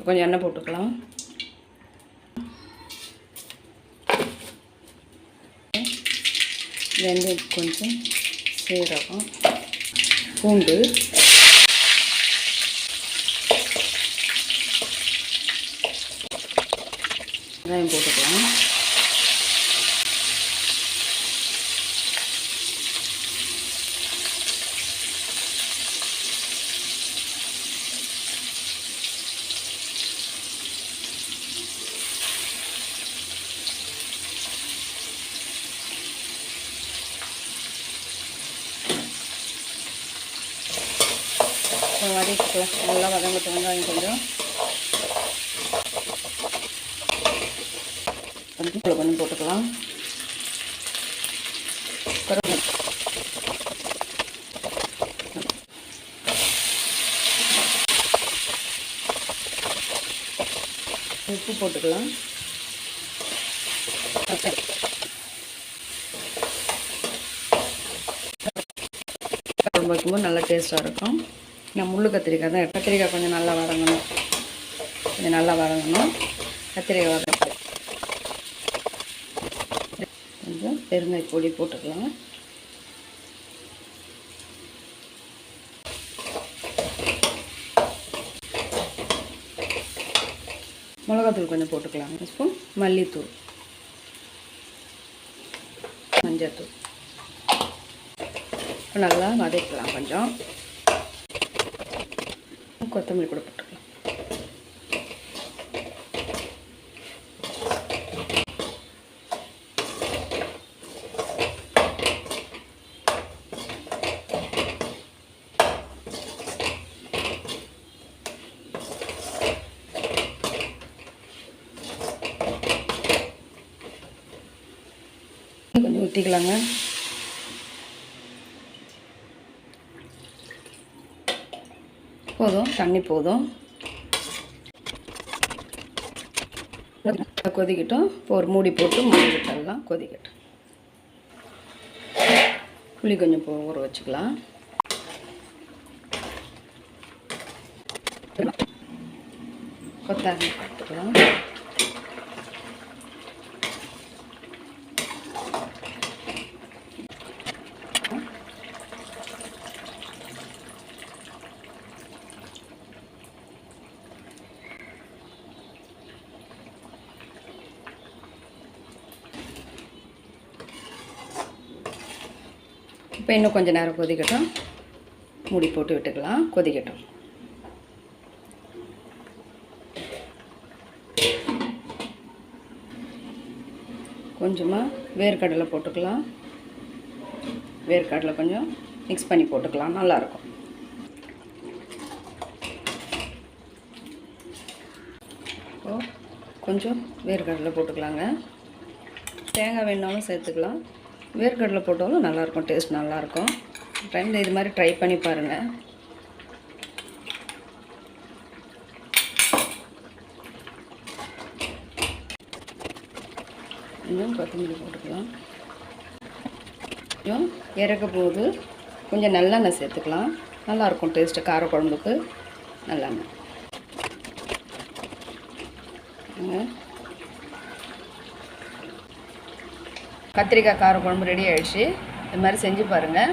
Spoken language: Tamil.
கொஞ்சம் எண்ணெய் போட்டுக்கலாம். வெந்தயம், கொஞ்சம் சீரகம், பூண்டு, வெங்காயம் போட்டுக்கலாம். வதக்கிக்கலாம். நல்லா வதங்கட்டும். வெங்காயம் கொஞ்சம் கொஞ்சம் போட்டுக்கலாம். உப்பு போட்டுக்கலாம். குழம்பு வைக்கும்போது நல்லா டேஸ்ட்டாக இருக்கும். நான் முள் கத்திரிக்காய் தான். கத்திரிக்காய் கொஞ்சம் நல்லா வதங்கணும். கத்திரிக்காய் வதங்க கொஞ்சம் பெருங்காய பொடி போட்டுக்கலாம். மிளகாத்தூள் கொஞ்சம் போட்டுக்கலாம். 1 ஸ்பூன் மல்லித்தூள், மஞ்சத்தூள். நல்லா வதக்கலாம். கொஞ்சம் கொத்தமல்லி கூட போட்டுக்கலாம். கொஞ்சம் ஊற்றிக்கலாங்க. போதும், தண்ணி போதும். கொதிக்கட்டும். ஒரு மூடி போட்டு மூடி விட்டுடலாம். கொதிக்கட்டும். புளி கொஞ்சம் ஊற வச்சுக்கலாம். கொத்தமல்லி போட்டுக்கலாம். இப்போ இன்னும் கொஞ்சம் நேரம் கொதிக்கட்டும். மூடி போட்டு விட்டுக்கலாம். கொதிக்கட்டும். கொஞ்சமாக வேர்க்கடலை போட்டுக்கலாம். வேர்க்கடலை கொஞ்சம் மிக்ஸ் பண்ணி போட்டுக்கலாம். நல்லாயிருக்கும். கொஞ்சம் வேர்க்கடலை போட்டுக்கலாங்க. தேங்காய் வேணாலும் சேர்த்துக்கலாம். வேர்க்கடலை போட்டாலும் நல்லாயிருக்கும். டேஸ்ட் நல்லாயிருக்கும். டைமில் இது மாதிரி ட்ரை பண்ணி பாருங்கள். இன்னும் கொத்தமல்லி போட்டுக்கலாம். கொஞ்சம் இறக்க போது கொஞ்சம் நல்லெண்ணெய் சேர்த்துக்கலாம். நல்லாயிருக்கும் டேஸ்ட்டு. காரக்குழம்புக்கு நல்லெண்ணெய். கத்திரிக்காய் காரக்குழம்பு ரெடி ஆகிடுச்சு. இது மாதிரி செஞ்சு பாருங்கள்.